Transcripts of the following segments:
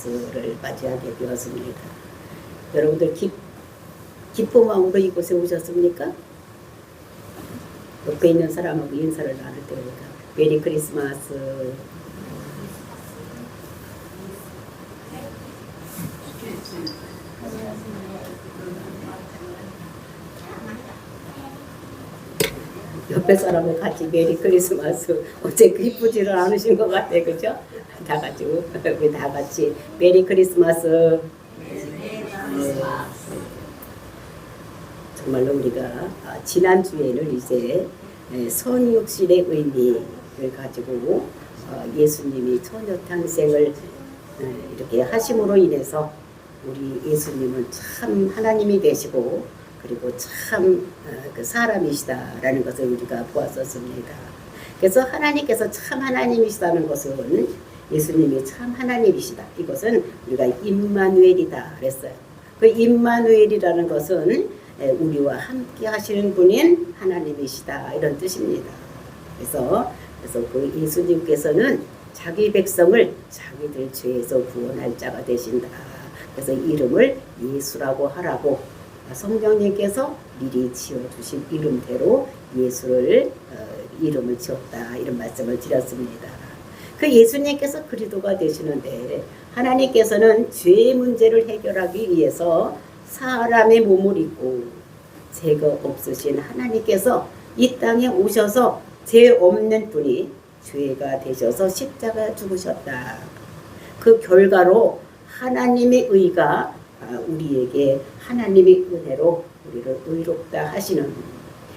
크리스마스를 맞이하게 되었습니다. 여러분들 기쁜 마음으로 이곳에 오셨습니까? 옆에 있는 사람하고 인사를 나눌 때입니다. 메리 크리스마스. 옆에 사람과 같이 메리 크리스마스. 어째 기쁘지를 않으신 것 같아, 그죠? 다 같이 우리 다 같이 메리 크리스마스. 정말로 우리가 지난 주에는 이제 선육신의 의미를 가지고 예수님이 처녀 탄생을 이렇게 하심으로 인해서 우리 예수님은 참 하나님이 되시고 그리고 참 그 사람이시다라는 것을 우리가 보았었습니다. 그래서 하나님께서 참 하나님이시다는 것은 예수님이 참 하나님이시다. 이것은 우리가 임마누엘이다 그랬어요. 그 임마누엘이라는 것은 우리와 함께 하시는 분인 하나님이시다 이런 뜻입니다. 그래서 그 예수님께서는 자기 백성을 자기들 죄에서 구원할 자가 되신다. 그래서 이름을 예수라고 하라고 성령님께서 미리 지어주신 이름대로 예수를 이름을 지었다 이런 말씀을 드렸습니다. 그 예수님께서 그리스도가 되시는데 하나님께서는 죄의 문제를 해결하기 위해서 사람의 몸을 입고 죄가 없으신 하나님께서 이 땅에 오셔서 죄 없는 분이 죄가 되셔서 십자가 죽으셨다. 그 결과로 하나님의 의가 우리에게 하나님의 은혜로 우리를 의롭다 하시는,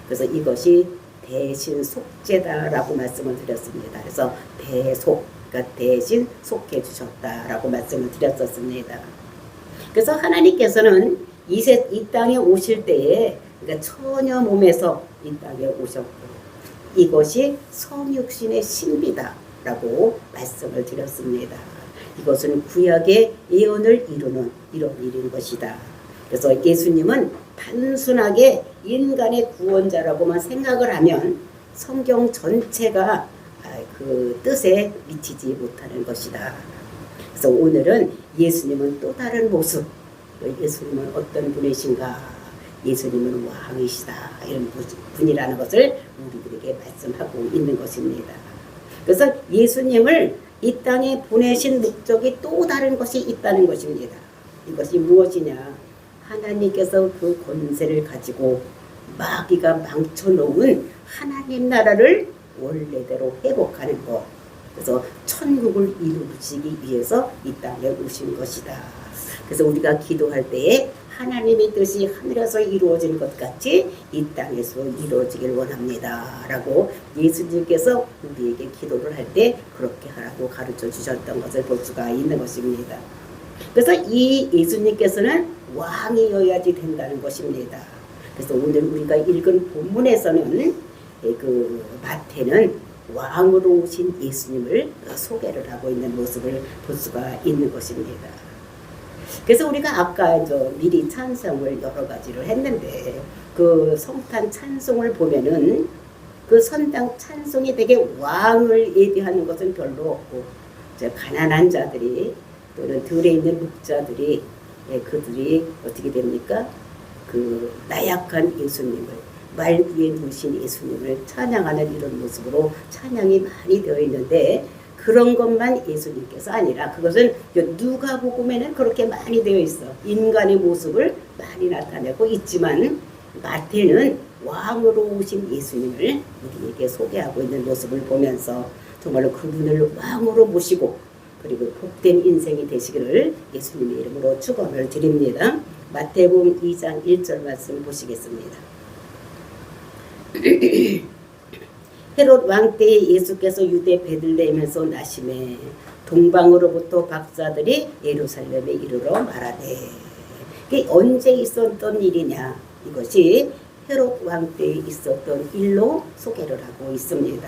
그래서 이것이 대신 속죄다라고 말씀을 드렸습니다. 그래서 대속, 그러니까 대신 속해 주셨다라고 말씀을 드렸었습니다. 그래서 하나님께서는 이 땅에 오실 때에 그러니까 처녀 몸에서 이 땅에 오셨고 이것이 성육신의 신비다라고 말씀을 드렸습니다. 이것은 구약의 예언을 이루는 이런 일인 것이다. 그래서 예수님은 단순하게 인간의 구원자라고만 생각을 하면 성경 전체가 그 뜻에 미치지 못하는 것이다. 그래서 오늘은 예수님은 또 다른 모습, 예수님은 어떤 분이신가, 예수님은 왕이시다 이런 분이라는 것을 우리들에게 말씀하고 있는 것입니다. 그래서 예수님을 이 땅에 보내신 목적이 또 다른 것이 있다는 것입니다. 이것이 무엇이냐? 하나님께서 그 권세를 가지고 마귀가 망쳐놓은 하나님 나라를 원래대로 회복하는 것. 그래서 천국을 이루시기 위해서 이 땅에 오신 것이다. 그래서 우리가 기도할 때에 하나님의 뜻이 하늘에서 이루어질 것 같이 이 땅에서 이루어지길 원합니다 라고 예수님께서 우리에게 기도를 할 때 그렇게 하라고 가르쳐 주셨던 것을 볼 수가 있는 것입니다. 그래서 이 예수님께서는 왕이어야지 된다는 것입니다. 그래서 오늘 우리가 읽은 본문에서는 그 마태는 왕으로 오신 예수님을 소개를 하고 있는 모습을 볼 수가 있는 것입니다. 그래서 우리가 아까 미리 찬송을 여러 가지를 했는데 그 성탄 찬송을 보면은 그 선당 찬송이 되게 왕을 예비하는 것은 별로 없고 가난한 자들이 또는 들에 있는 목자들이 그들이 어떻게 됩니까? 그 나약한 예수님을 말 위에 누신 예수님을 찬양하는 이런 모습으로 찬양이 많이 되어 있는데 그런 것만 예수님께서 아니라 그것은 누가복음에는 그렇게 많이 되어 있어. 인간의 모습을 많이 나타내고 있지만 마태는 왕으로 오신 예수님을 우리에게 소개하고 있는 모습을 보면서 정말로 그분을 왕으로 모시고 그리고 복된 인생이 되시기를 예수님의 이름으로 축원을 드립니다. 마태복음 2장 1절 말씀 보시겠습니다. 헤롯 왕 때에 예수께서 유대 베들레헴에서 나심에 동방으로부터 박사들이 예루살렘에 이르러 말하되, 이게 언제 있었던 일이냐? 이것이 헤롯 왕 때에 있었던 일로 소개를 하고 있습니다.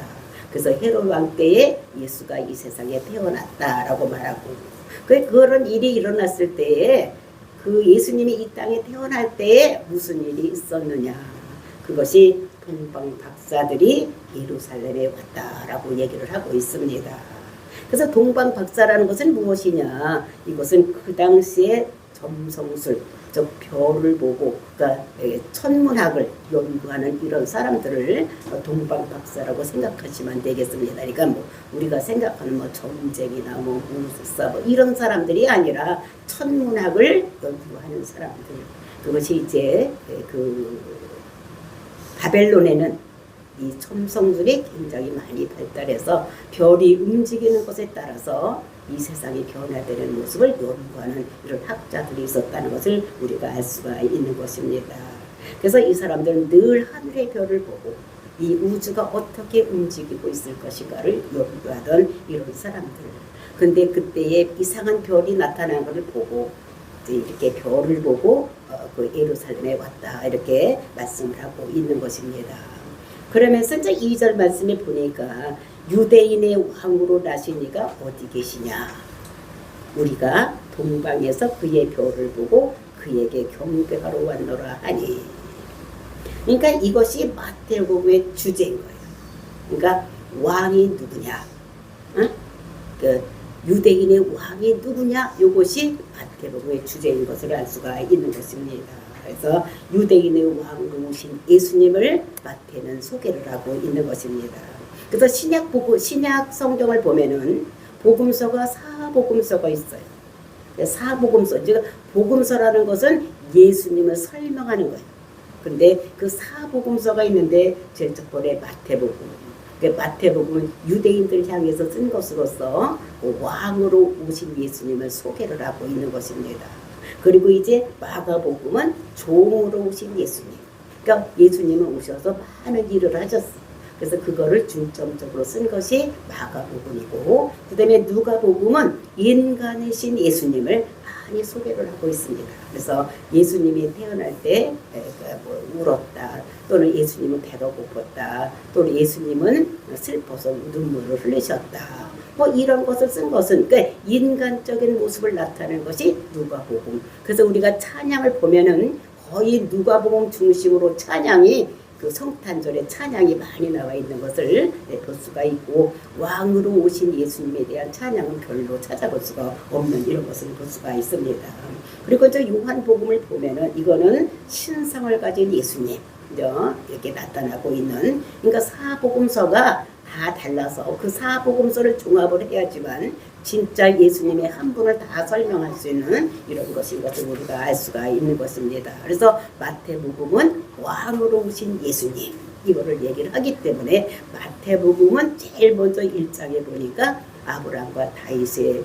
그래서 헤롯 왕 때에 예수가 이 세상에 태어났다라고 말하고, 그런 일이 일어났을 때에 그 예수님이 이 땅에 태어날 때에 무슨 일이 있었느냐? 그것이 동방 박사들이 예루살렘에 왔다라고 얘기를 하고 있습니다. 그래서 동방박사라는 것은 무엇이냐? 이것은 그 당시에 점성술, 즉 별을 보고 그러니까 천문학을 연구하는 이런 사람들을 동방박사라고 생각하시면 되겠습니다. 그러니까 뭐 우리가 생각하는 뭐 점쟁이나 뭐 무술사 뭐 이런 사람들이 아니라 천문학을 연구하는 사람들. 그것이 이제 그 바벨론에는 이 점성술이 굉장히 많이 발달해서 별이 움직이는 것에 따라서 이 세상이 변화되는 모습을 연구하는 이런 학자들이 있었다는 것을 우리가 알 수가 있는 것입니다. 그래서 이 사람들은 늘 하늘의 별을 보고 이 우주가 어떻게 움직이고 있을 것인가를 연구하던 이런 사람들. 근데 그때에 이상한 별이 나타난 것을 보고 이렇게 별을 보고 그 예루살렘에 왔다 이렇게 말씀을 하고 있는 것입니다. 그러면서 이제 2절 말씀에 보니까 유대인의 왕으로 나시니가 어디 계시냐? 우리가 동방에서 그의 별을 보고 그에게 경배하러 왔노라 하니. 그러니까 이것이 마태복음의 주제인 거예요. 그러니까 왕이 누구냐? 응? 그 유대인의 왕이 누구냐? 이것이 마태복음의 주제인 것을 알 수가 있는 것입니다. 그래서 유대인의 왕으로 오신 예수님을 마태는 소개를 하고 있는 것입니다. 그래서 신약 성경을 보면은 복음서가 사복음서가 있어요. 사복음서, 즉 복음서라는 것은 예수님을 설명하는 거예요. 그런데 그 사복음서가 있는데 제일 첫 번에 마태복음. 마태복음은 유대인들 향해서 쓴 것으로서 왕으로 오신 예수님을 소개를 하고 있는 것입니다. 그리고 이제 마가복음은 종으로 오신 예수님. 그러니까 예수님은 오셔서 많은 일을 하셨어요. 그래서 그거를 중점적으로 쓴 것이 마가복음이고, 그 다음에 누가복음은 인간이신 예수님을 많이 소개를 하고 있습니다. 그래서 예수님이 태어날 때 울었다, 또는 예수님은 배가 고팠다, 또는 예수님은 슬퍼서 눈물을 흘리셨다. 뭐 이런 것을 쓴 것은 그러니까 인간적인 모습을 나타내는 것이 누가복음. 그래서 우리가 찬양을 보면은 거의 누가복음 중심으로 찬양이 그 성탄절에 찬양이 많이 나와 있는 것을 볼 수가 있고, 왕으로 오신 예수님에 대한 찬양은 별로 찾아볼 수가 없는 이런 것을 볼 수가 있습니다. 그리고 저 요한복음을 보면은 이거는 신성을 가진 예수님 이렇게 나타나고 있는, 그러니까 사복음서가 다 달라서 그 사복음서를 종합을 해야지만 진짜 예수님의 한 분을 다 설명할 수 있는 이런 것인 것을 우리가 알 수가 있는 것입니다. 그래서 마태복음은 왕으로 오신 예수님 이거를 얘기를 하기 때문에 마태복음은 제일 먼저 1장에 보니까 아브라함과 다윗의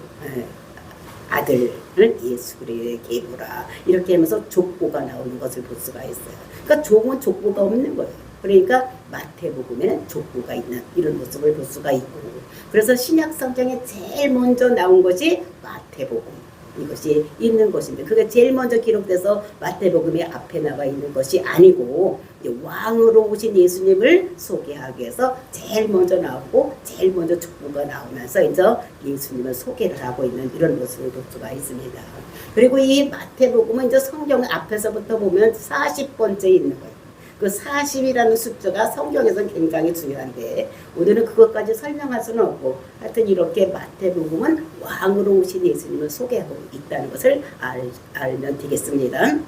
아들을 예수 그리스도의 계보라 이렇게 하면서 족보가 나오는 것을 볼 수가 있어요. 그러니까 종은 족보가 없는 거예요. 그러니까 마태복음에는 족보가 있는 이런 모습을 볼 수가 있고, 그래서 신약 성경에 제일 먼저 나온 것이 마태복음 이것이 있는 것인데, 그게 제일 먼저 기록돼서 마태복음이 앞에 나와 있는 것이 아니고 왕으로 오신 예수님을 소개하기 위해서 제일 먼저 나오고 제일 먼저 족보가 나오면서 이제 예수님을 소개를 하고 있는 이런 모습을 볼 수가 있습니다. 그리고 이 마태복음은 이제 성경 앞에서부터 보면 40번째 있는 거예요. 그 40이라는 숫자가 성경에서는 굉장히 중요한데 오늘은 그것까지 설명할 수는 없고, 하여튼 이렇게 마태복음은 왕으로 오신 예수님을 소개하고 있다는 것을 알면 되겠습니다.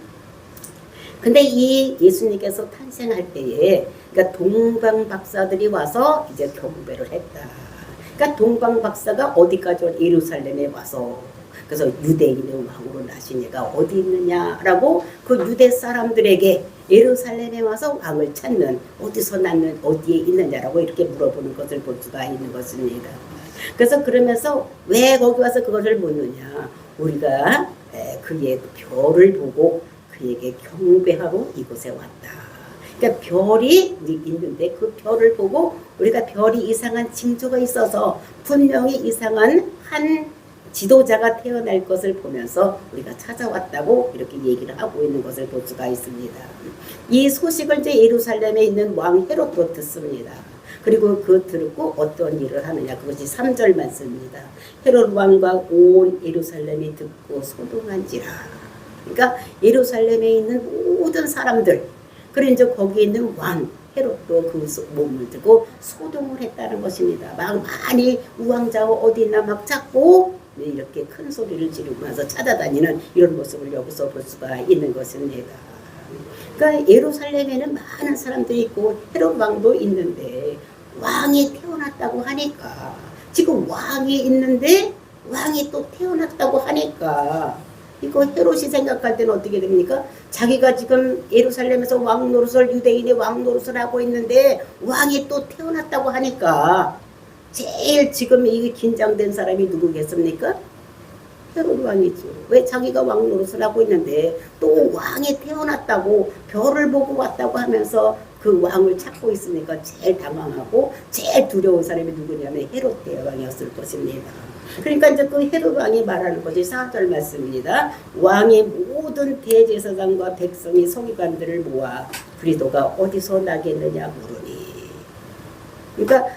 근데 이 예수님께서 탄생할 때에 그러니까 동방박사들이 와서 이제 경배를 했다. 그러니까 동방박사가 어디까지 예루살렘에 와서, 그래서 유대인의 왕으로 나시니가 어디 있느냐라고 그 유대 사람들에게 예루살렘에 와서 왕을 찾는, 어디서 낳는, 어디에 있느냐라고 이렇게 물어보는 것을 볼 수가 있는 것입니다. 그래서 그러면서 왜 거기 와서 그것을 묻느냐, 우리가 그의 별을 보고 그에게 경배하러 이곳에 왔다. 그러니까 별이 있는데 그 별을 보고 우리가 별이 이상한 징조가 있어서 분명히 이상한 한 지도자가 태어날 것을 보면서 우리가 찾아왔다고 이렇게 얘기를 하고 있는 것을 볼 수가 있습니다. 이 소식을 이제 예루살렘에 있는 왕 헤롯도 듣습니다. 그리고 그 듣고 어떤 일을 하느냐, 그것이 3절 말씀입니다. 헤롯 왕과 온 예루살렘이 듣고 소동한지라. 그러니까 예루살렘에 있는 모든 사람들, 그리고 이제 거기에 있는 왕, 헤롯도 그 몸을 들고 소동을 했다는 것입니다. 막 많이 우왕좌우 어디 있나 막 찾고 이렇게 큰 소리를 지르면서 찾아다니는 이런 모습을 여기서 볼 수가 있는 것입니다. 그러니까 예루살렘에는 많은 사람들이 있고 헤롯 왕도 있는데 왕이 태어났다고 하니까 지금 왕이 있는데 왕이 또 태어났다고 하니까 이거 헤롯이 생각할 때는 어떻게 됩니까? 자기가 지금 예루살렘에서 왕 노릇을 유대인의 왕 노릇을 하고 있는데 왕이 또 태어났다고 하니까 제일 지금 이 긴장된 사람이 누구겠습니까? 헤롯 왕이죠. 왜 자기가 왕 노릇을 하고 있는데 또 왕이 태어났다고 별을 보고 왔다고 하면서 그 왕을 찾고 있으니까 제일 당황하고 제일 두려운 사람이 누구냐면 헤롯 대왕이었을 것입니다. 그러니까 이제 그 헤롯 왕이 말하는 것이 4절 말씀입니다. 왕의 모든 대제사장과 백성이 서기관들을 모아 그리스도가 어디서 나겠느냐 물으니. 그러니까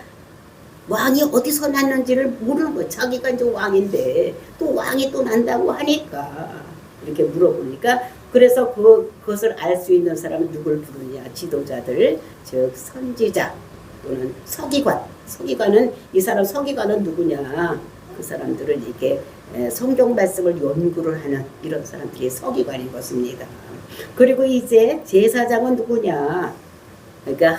왕이 어디서 났는지를 모르는 거예요. 자기가 이제 왕인데 또 왕이 또 난다고 하니까 이렇게 물어보니까 그래서 그것을 알 수 있는 사람은 누굴 부르냐? 지도자들, 즉 선지자 또는 서기관. 서기관은 이 사람 서기관은 누구냐? 그 사람들은 이렇게 성경 말씀을 연구를 하는 이런 사람들이 서기관인 것입니다. 그리고 이제 제사장은 누구냐? 그러니까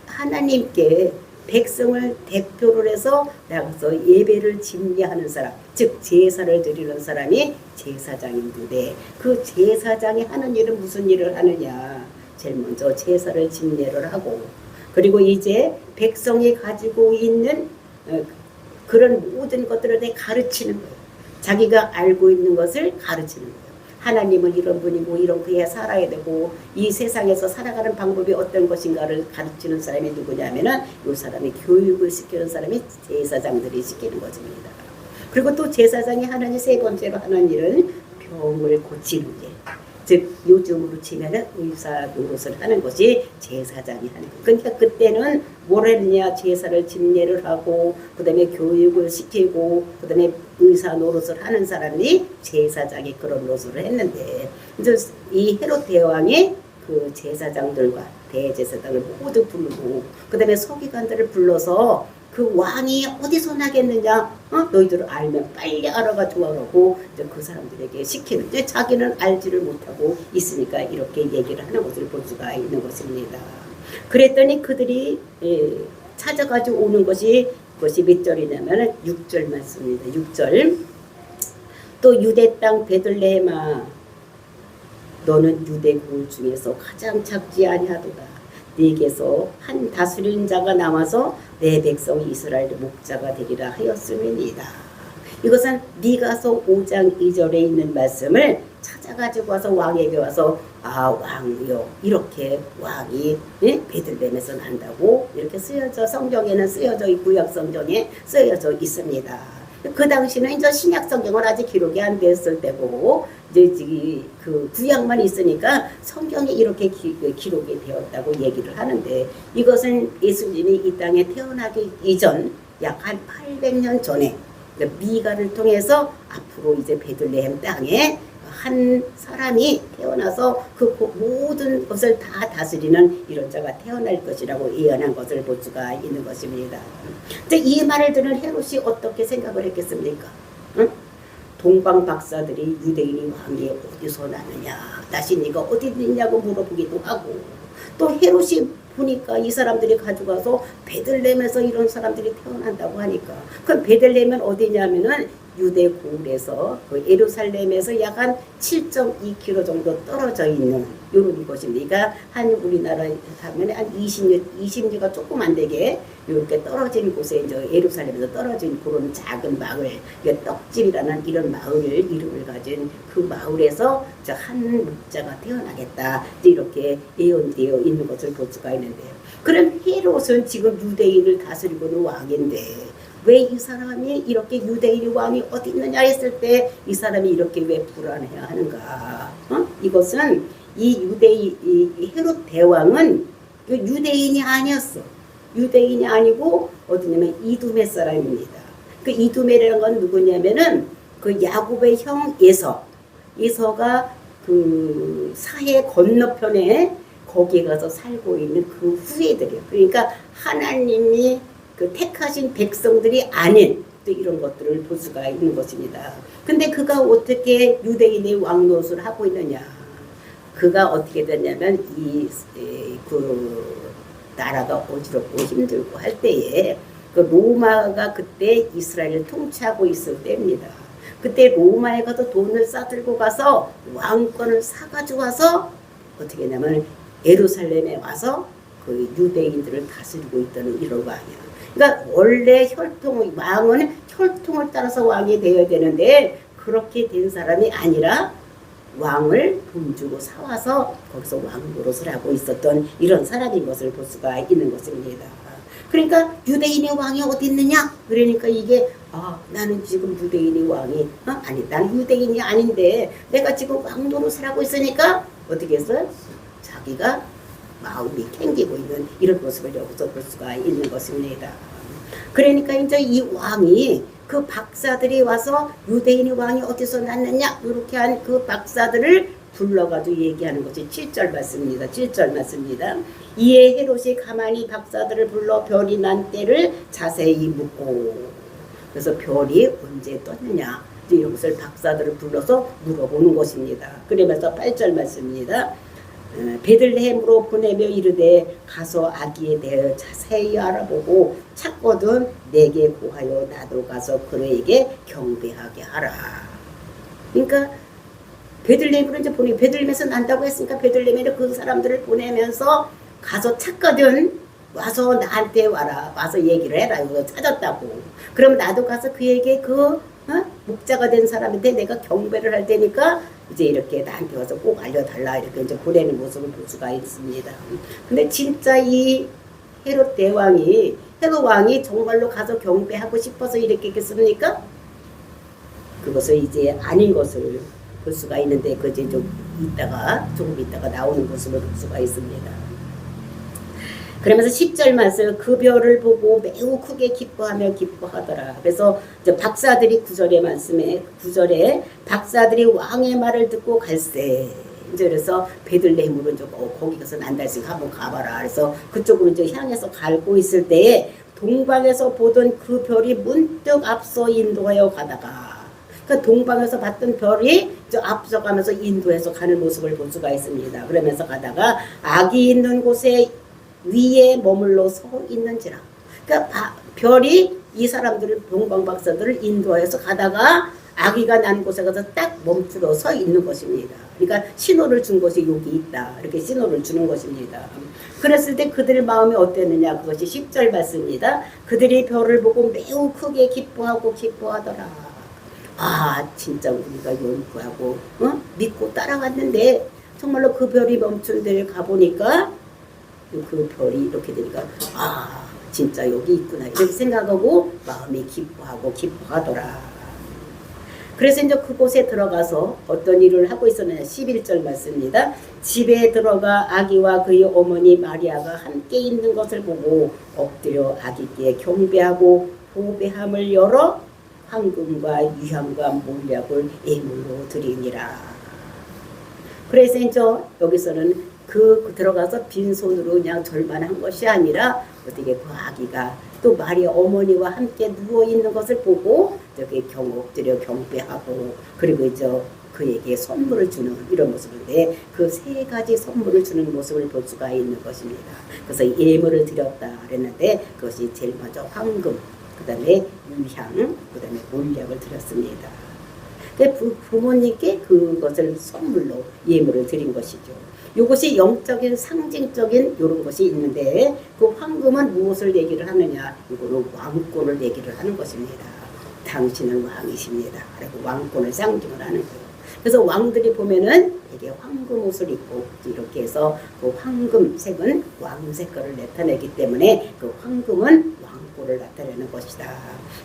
하나님께 백성을 대표를 해서 나가서 예배를 집례하는 사람, 즉 제사를 드리는 사람이 제사장인데 그 제사장이 하는 일은 무슨 일을 하느냐? 제일 먼저 제사를 집례를 하고 그리고 이제 백성이 가지고 있는 그런 모든 것들을 가르치는 거예요. 자기가 알고 있는 것을 가르치는 거예요. 하나님은 이런 분이고 이런 그에 살아야 되고 이 세상에서 살아가는 방법이 어떤 것인가를 가르치는 사람이 누구냐면은 이 사람이 교육을 시키는 사람이 제사장들이 시키는 것입니다. 그리고 또 제사장이 하는 세 번째로 하는 일은 병을 고치는 일. 즉 요즘으로 치면은 의사 노릇을 하는 것이 제사장이 하는 거예요. 그러니까 그때는 뭘 했느냐? 제사를 집례를 하고 그다음에 교육을 시키고 그다음에 의사 노릇을 하는 사람이 제사장이 그런 노릇을 했는데 이제 이 헤롯 대왕이 그 제사장들과 대제사장을 모두 부르고 그다음에 서기관들을 불러서 그 왕이 어디서 나겠느냐? 너희들 알면 빨리 알아가지고 하라고 이제 그 사람들에게 시키는데 자기는 알지를 못하고 있으니까 이렇게 얘기를 하는 것을 볼 수가 있는 것입니다. 그랬더니 그들이 찾아가지고 오는 것이 그것이 몇 절이냐면 6절 말씀입니다. 6절 또 유대 땅 베들레헴아 너는 유대 고을 중에서 가장 작지 아니하도다. 네게서 한 다스리는 자가 나와서 내 백성 이스라엘의 목자가 되리라 하였음이니이다. 이것은 미가서 5장 2절에 있는 말씀을 찾아가지고 와서 왕에게 와서 왕이요 이렇게 왕이 베들레헴에서 난다고 이렇게 쓰여져 성경에는 쓰여져 있고 구약 성경에 쓰여져 있습니다. 그 당시는 이제 신약 성경은 아직 기록이 안 됐을 때고 이제 그 구약만 있으니까 성경에 이렇게 기록이 되었다고 얘기를 하는데 이것은 예수님이 이 땅에 태어나기 이전 약 한 800년 전에 미가를 통해서 앞으로 이제 베들레헴 땅에 한 사람이 태어나서 그 모든 것을 다 다스리는 이런 자가 태어날 것이라고 예언한 것을 볼 수가 있는 것입니다. 이 말을 들은 헤롯이 어떻게 생각을 했겠습니까? 응? 동방 박사들이 유대인이 왕이 어디서 나느냐, 다시 네가 어디 있냐고 물어보기도 하고 또 헤롯이 보니까 이 사람들이 가져가서 베들레헴에서 이런 사람들이 태어난다고 하니까 그 베들레헴은 어디냐면은 유대 고을에서 그 예루살렘에서 약 한 7.2km 정도 떨어져 있는 이런 곳입니다. 그러니까 한 우리나라에 하면 한 20리가 조금 안 되게 이렇게 떨어진 곳에 이제 예루살렘에서 떨어진 그런 작은 마을, 떡집이라는 이런 마을을 이름을 가진 그 마을에서 한 목자가 태어나겠다 이렇게 예언되어 있는 것을 볼 수가 있는데요. 그럼 헤롯은 지금 유대인을 다스리고는 왕인데 왜 이 사람이 이렇게 유대인의 왕이 어디 있느냐 했을 때 이 사람이 이렇게 왜 불안해야 하는가? 이것은 이 헤롯 대왕은 유대인이 아니었어. 유대인이 아니고 어디냐면 이두메 사람입니다. 그 이두메라는 건 누구냐면은 그 야곱의 형 에서. 에서가 그 사해 건너편에 거기에 가서 살고 있는 그 후예들이에요. 그러니까 하나님이 그 택하신 백성들이 아닌 또 이런 것들을 볼 수가 있는 것입니다. 근데 그가 어떻게 유대인의 왕 노릇을 하고 있느냐? 그가 어떻게 됐냐면 그 나라가 어지럽고 힘들고 할 때에 그 로마가 그때 이스라엘을 통치하고 있을 때입니다. 그때 로마에 가서 돈을 싸들고 가서 왕권을 사가지고 와서 어떻게 했냐면 예루살렘에 와서 그 유대인들을 다스리고 있다는 이런 왕이야. 그러니까 원래 왕은 혈통을 따라서 왕이 되어야 되는데 그렇게 된 사람이 아니라 왕을 돈 주고 사와서 거기서 왕 노릇을 하고 있었던 이런 사람인 것을 볼 수가 있는 것입니다. 그러니까 유대인의 왕이 어디 있느냐? 그러니까 이게 나는 지금 유대인의 왕이 아니 나는 유대인이 아닌데 내가 지금 왕 노릇을 하고 있으니까 어떻게 했어요? 자기가 마음이 캥기고 있는 이런 모습을 여기서 볼 수가 있는 것입니다. 그러니까 이제 이 왕이 그 박사들이 와서 유대인의 왕이 어디서 났느냐 이렇게 한 그 박사들을 불러가지고 얘기하는 것이 7절 말씀입니다. 7절 말씀입니다. 이에 헤롯이 가만히 박사들을 불러 별이 난 때를 자세히 묻고 그래서 별이 언제 떴느냐 이런 것을 박사들을 불러서 물어보는 것입니다. 그러면서 8절 말씀입니다. 베들레헴으로 보내며 이르되 가서 아기에 대해 자세히 알아보고 찾거든 내게 고하여 나도 가서 그에게 경배하게 하라. 그러니까 베들레헴으로 이제 베들레헴에서 난다고 했으니까 베들레헴에 그 사람들을 보내면서 가서 찾거든 와서 나한테 와라. 와서 얘기를 해라. 이거 찾았다고. 그럼 나도 가서 그에게 목자가 된 사람한테 내가 경배를 할 테니까 이제 이렇게 나한테 와서 꼭 알려달라 이렇게 이제 보내는 모습을 볼 수가 있습니다. 근데 진짜 이 헤롯 왕이 정말로 가서 경배하고 싶어서 이렇게 했습니까? 그것을 이제 아닌 것을 볼 수가 있는데 그제 조금 있다가 나오는 모습을 볼 수가 있습니다. 그러면서 10절 말씀 그 별을 보고 매우 크게 기뻐하더라. 그래서 이제 박사들이 9절의 말씀에 9절에 박사들이 왕의 말을 듣고 갈세. 이제 그래서 베들레헴으로 이제 거기 가서 난다 했으니까 한번 가봐라. 그래서 그쪽으로 이제 향해서 갈고 있을 때에 동방에서 보던 그 별이 문득 앞서 인도하여 가다가 그 동방에서 봤던 별이 저 앞서가면서 인도해서 가는 모습을 볼 수가 있습니다. 그러면서 가다가 악이 있는 곳에 위에 머물러 서 있는지라. 그러니까 별이 이 사람들을 동방 박사들을 인도해서 가다가 아기가 난 곳에 가서 딱 멈추어 서 있는 것입니다. 그러니까 신호를 준 것이 여기 있다. 이렇게 신호를 주는 것입니다. 그랬을 때 그들의 마음이 어땠느냐. 그것이 10절 말씀입니다. 그들이 별을 보고 매우 크게 기뻐하더라. 진짜 우리가 연구하고 믿고 따라갔는데 정말로 그 별이 멈춘 데를 가보니까 그 별이 이렇게 되니까 진짜 여기 있구나 이렇게 생각하고 마음이 기뻐하더라. 그래서 이제 그곳에 들어가서 어떤 일을 하고 있었느냐. 11절 말씀입니다. 집에 들어가 아기와 그의 어머니 마리아가 함께 있는 것을 보고 엎드려 아기께 경배하고 보배함을 열어 황금과 유향과 몰약을 예물로 드리니라. 그래서 이제 여기서는 들어가서 빈손으로 그냥 절만한 것이 아니라 어떻게 그 아기가 또 마리아 어머니와 함께 누워 있는 것을 보고 저기 엎드려 경배하고 그리고 이제 그에게 선물을 주는 이런 모습인데 그 세 가지 선물을 주는 모습을 볼 수가 있는 것입니다. 그래서 예물을 드렸다 그랬는데 그것이 제일 먼저 황금, 그 다음에 유향, 그 다음에 몰약을 드렸습니다. 부모님께 그것을 선물로 예물을 드린 것이죠. 이것이 영적인 상징적인 이런 것이 있는데 그 황금은 무엇을 얘기를 하느냐. 이거는 왕권을 얘기를 하는 것입니다. 당신은 왕이십니다. 그리고 왕권을 상징을 하는 거예요. 그래서 왕들이 보면은 되게 황금 옷을 입고 이렇게 해서 그 황금색은 왕색깔을 나타내기 때문에 그 황금은 왕권을 나타내는 것이다.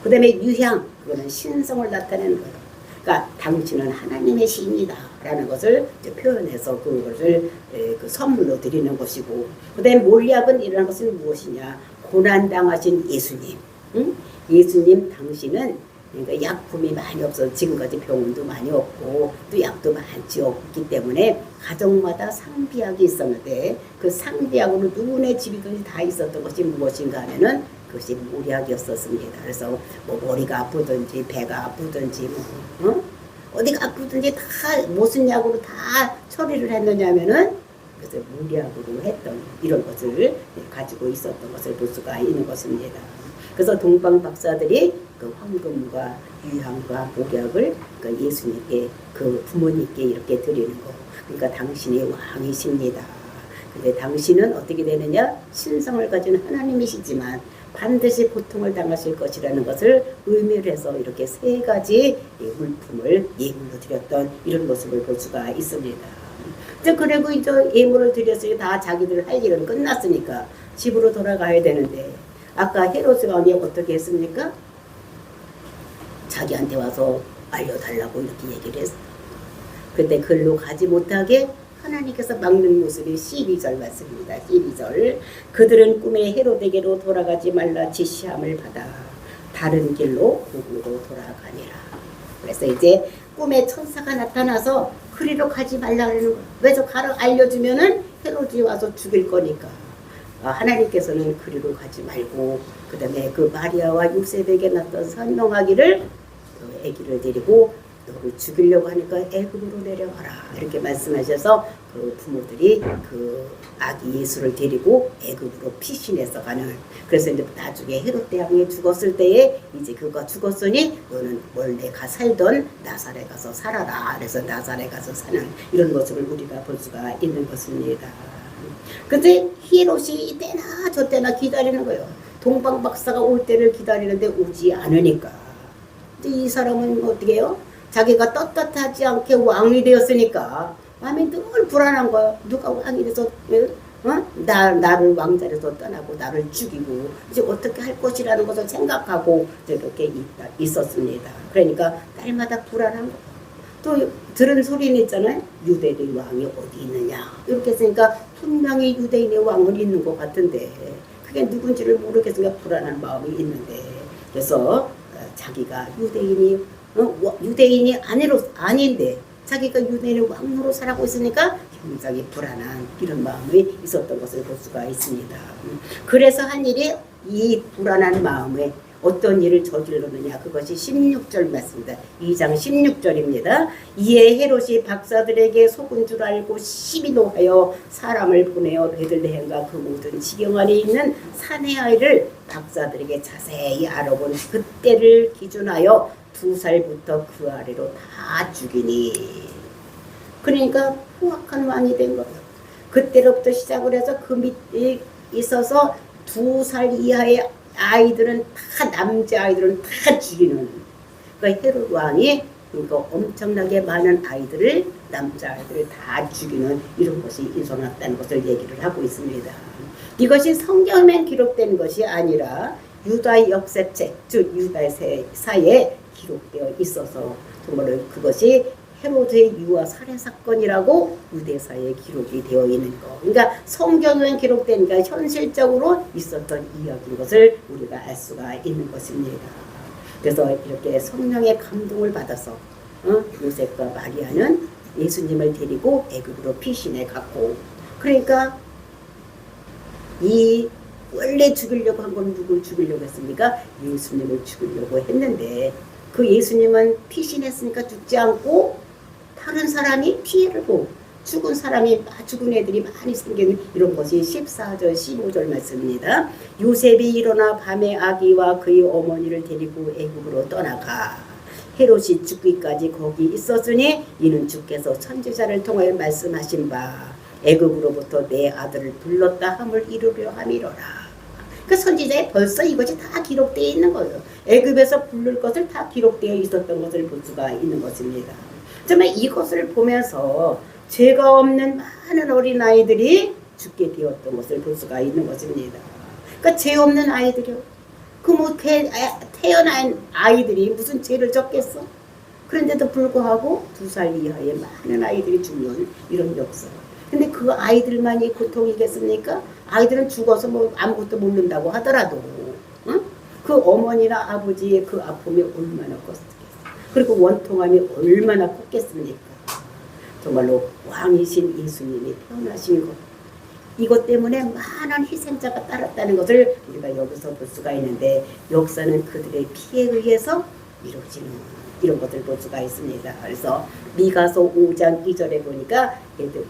그 다음에 유향, 그거는 신성을 나타내는 거예요. 그러니까 당신은 하나님의 신이다 라는 것을 표현해서 그것을 그 선물로 드리는 것이고, 그 다음에 몰약은 이라는 것은 무엇이냐. 고난당하신 예수님, 예수님 당신은 그러니까 약품이 많이 없어서 지금까지 병원도 많이 없고 또 약도 많지 없기 때문에 가정마다 상비약이 있었는데 그 상비약으로 누구네 집이든지 다 있었던 것이 무엇인가 하면은 그것이 모략이었었습니다. 그래서 뭐 머리가 아프든지 배가 아프든지 뭐 어디가 아프든지 다 무슨 약으로 다 처리를 했느냐면은 그래서 무략으로 했던 이런 것을 가지고 있었던 것을 볼 수가 있는 것입니다. 그래서 동방 박사들이 그 황금과 유향과 목약을 그 예수님께 그 부모님께 이렇게 드리는 거. 그러니까 당신이 왕이십니다. 근데 당신은 어떻게 되느냐? 신성을 가진 하나님이시지만 반드시 고통을 당하실 것이라는 것을 의미를 해서 이렇게 세 가지 물품을 예물로 드렸던 이런 모습을 볼 수가 있습니다. 그리고 이제 예물을 드렸으니 다 자기들 할 일은 끝났으니까 집으로 돌아가야 되는데 아까 헤로스 왕이 어떻게 했습니까? 자기한테 와서 알려달라고 이렇게 얘기를 했어. 근데 글로 가지 못하게 하나님께서 막는 모습이 12절 말씀입니다. 12절 그들은 꿈에 헤로데게로 돌아가지 말라 지시함을 받아 다른 길로 북으로 돌아가니라. 그래서 이제 꿈에 천사가 나타나서 그리로 가지 말라는 거예요. 왜저 가라 알려주면은 헤로데 와서 죽일 거니까. 하나님께서는 그리로 가지 말고 그 다음에 그 마리아와 요셉에게 나타나서 설명하기를 그 아기를 데리고 너를 죽이려고 하니까 애굽으로 내려가라 이렇게 말씀하셔서 그 부모들이 그 아기 예수를 데리고 애굽으로 피신해서 가는. 그래서 이제 나중에 헤롯대 왕이 죽었을 때에 이제 그가 죽었으니 너는 원래 살던 나사렛 가서 살아라. 그래서 나사렛 가서 사는 이런 모습을 우리가 볼 수가 있는 것입니다. 근데 헤롯이 이때나 저때나 기다리는 거예요. 동방 박사가 올 때를 기다리는데 오지 않으니까 이 사람은 어떻게 해요? 자기가 떳떳하지 않게 왕이 되었으니까 마음이 늘 불안한 거예요. 누가 왕이 돼서 나를 왕자에서 떠나고 나를 죽이고 이제 어떻게 할 것이라는 것을 생각하고 이렇게 있었습니다. 그러니까 날마다 불안한 거예요. 또 들은 소리는 있잖아요. 유대인의 왕이 어디 있느냐 이렇게 했으니까 분명히 유대인의 왕은 있는 것 같은데 그게 누군지를 모르겠으니까 불안한 마음이 있는데 그래서 자기가 유대인이 아닌데 자기가 유대인의 왕으로 살아가고 있으니까 굉장히 불안한 이런 마음이 있었던 것을 볼 수가 있습니다. 그래서 한 일이 이 불안한 마음에 어떤 일을 저질렀느냐 그것이 16절 말씀입니다. 2장 16절입니다. 이에 헤롯이 박사들에게 속은 줄 알고 심히 노하여 사람을 보내어 베들레헴과 그 모든 지경 안에 있는 사내 아이를 박사들에게 자세히 알아본 그때를 기준하여 2살부터 그 아래로 다 죽이니. 그러니까 포악한 왕이 된 거예요. 그때로부터 시작을 해서 그 밑에 있어서 2살 이하의 아이들은 다 남자아이들은 다 죽이는. 그러니까 헤롯 왕이 그러니까 엄청나게 많은 아이들을 남자아이들을 다 죽이는 이런 것이 일어났다는 것을 얘기를 하고 있습니다. 이것이 성경에 기록된 것이 아니라 유다 역사책 즉 유다사에 기록되어 있어서 정말 그것이 헤로드의 유아 살해 사건이라고 유대사에 기록이 되어 있는 거. 그러니까 성경에 기록되니까 현실적으로 있었던 이야기인 것을 우리가 알 수가 있는 것입니다. 그래서 이렇게 성령의 감동을 받아서 요셉과 마리아는 예수님을 데리고 애굽으로 피신해 갔고, 그러니까 이 원래 죽이려고 한 건 누굴 죽이려고 했습니까? 예수님을 죽이려고 했는데 그 예수님은 피신했으니까 죽지 않고 다른 사람이 피해를 보고 죽은 애들이 많이 생기는 이런 것이 14절 15절 말씀입니다. 요셉이 일어나 밤에 아기와 그의 어머니를 데리고 애굽으로 떠나가 헤롯이 죽기까지 거기 있었으니 이는 주께서 선지자를 통하여 말씀하신 바 애굽으로부터 내 아들을 불렀다 함을 이루려 함이로라. 그 선지자에 벌써 이것이 다 기록되어 있는 거예요. 애굽에서 부를 것을 다 기록되어 있었던 것을 볼 수가 있는 것입니다. 정말 이것을 보면서 죄가 없는 많은 어린아이들이 죽게 되었던 것을 볼 수가 있는 것입니다. 그러니까 죄 없는 아이들이요. 태어난 아이들이 무슨 죄를 졌겠어? 그런데도 불구하고 2살 이하의 많은 아이들이 죽는 이런 역사. 근데 그 아이들만이 고통이겠습니까? 아이들은 죽어서 뭐 아무것도 모른다고 하더라도, 응? 그 어머니나 아버지의 그 아픔이 얼마나 컸겠어요. 그리고 원통함이 얼마나 컸겠습니까. 정말로 왕이신 예수님이 태어나신 것, 이것 때문에 많은 희생자가 따랐다는 것을 우리가 여기서 볼 수가 있는데, 역사는 그들의 피에 의해서 이루어지는 이런 것을 볼 수가 있습니다. 그래서 미가서 5장 2절에 보니까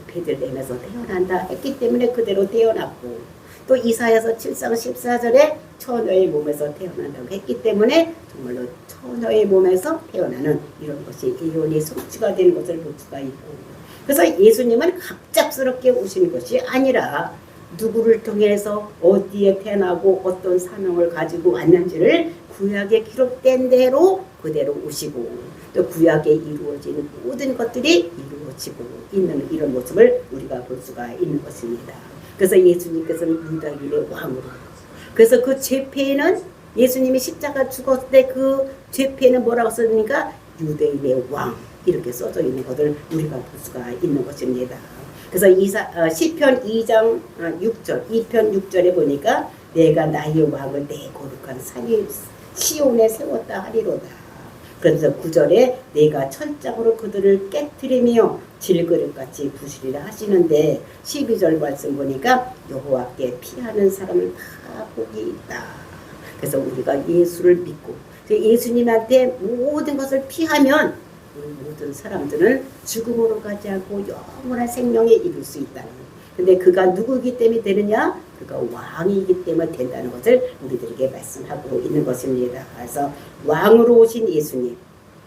베들레헴에서 태어난다 했기 때문에 그대로 태어났고, 또 이사야서 7장 14절에 처녀의 몸에서 태어난다고 했기 때문에 정말로 처녀의 몸에서 태어나는 이런 것이 예언이 성취가 되는 것을 볼 수가 있고, 그래서 예수님은 갑작스럽게 오신 것이 아니라 누구를 통해서 어디에 태어나고 어떤 사명을 가지고 왔는지를 구약에 기록된 대로 그대로 오시고, 또 구약에 이루어진 모든 것들이 이루어지고 있는 이런 모습을 우리가 볼 수가 있는 것입니다. 그래서 예수님께서는 유다인의 왕으로, 그래서 그 죄패에는 예수님이 십자가 죽었을 때 그 죄패에는 뭐라고 써있습니까? 유대인의 왕, 이렇게 써져 있는 것을 우리가 볼 수가 있는 것입니다. 그래서 시편 2장 6절, 2편 6절에 보니까 내가 나의 왕을 내 거룩한 산이 시온에 세웠다 하리로다. 그래서 9절에 내가 철장으로 그들을 깨트리며 질그릇같이 부수리라 하시는데, 12절 말씀 보니까 여호와께 피하는 사람은 다 복이 있다. 그래서 우리가 예수를 믿고 예수님한테 모든 것을 피하면 모든 사람들은 죽음으로 가지 않고 영원한 생명에 이룰 수 있다는 거예요. 근데 그가 누구이기 때문에 되느냐? 그가 왕이기 때문에 된다는 것을 우리들에게 말씀하고 있는 것입니다. 그래서 왕으로 오신 예수님,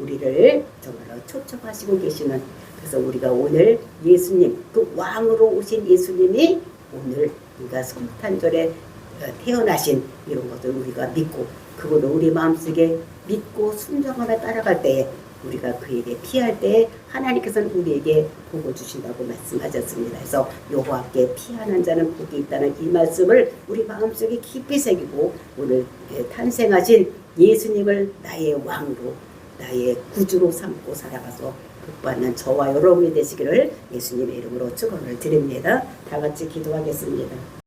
우리를 정말로 초청하시고 계시는, 그래서 우리가 오늘 예수님, 그 왕으로 오신 예수님이 오늘 우리가 성탄절에 태어나신 이런 것을 우리가 믿고, 그거를 우리 마음속에 믿고 순종하며 따라갈 때에 우리가 그에게 피할 때 하나님께서는 우리에게 복을 주신다고 말씀하셨습니다. 그래서 여호와께 피하는 자는 복이 있다는 이 말씀을 우리 마음속에 깊이 새기고, 오늘 탄생하신 예수님을 나의 왕으로, 나의 구주로 삼고 살아가서 복받는 저와 여러분이 되시기를 예수님의 이름으로 축원을 드립니다. 다 같이 기도하겠습니다.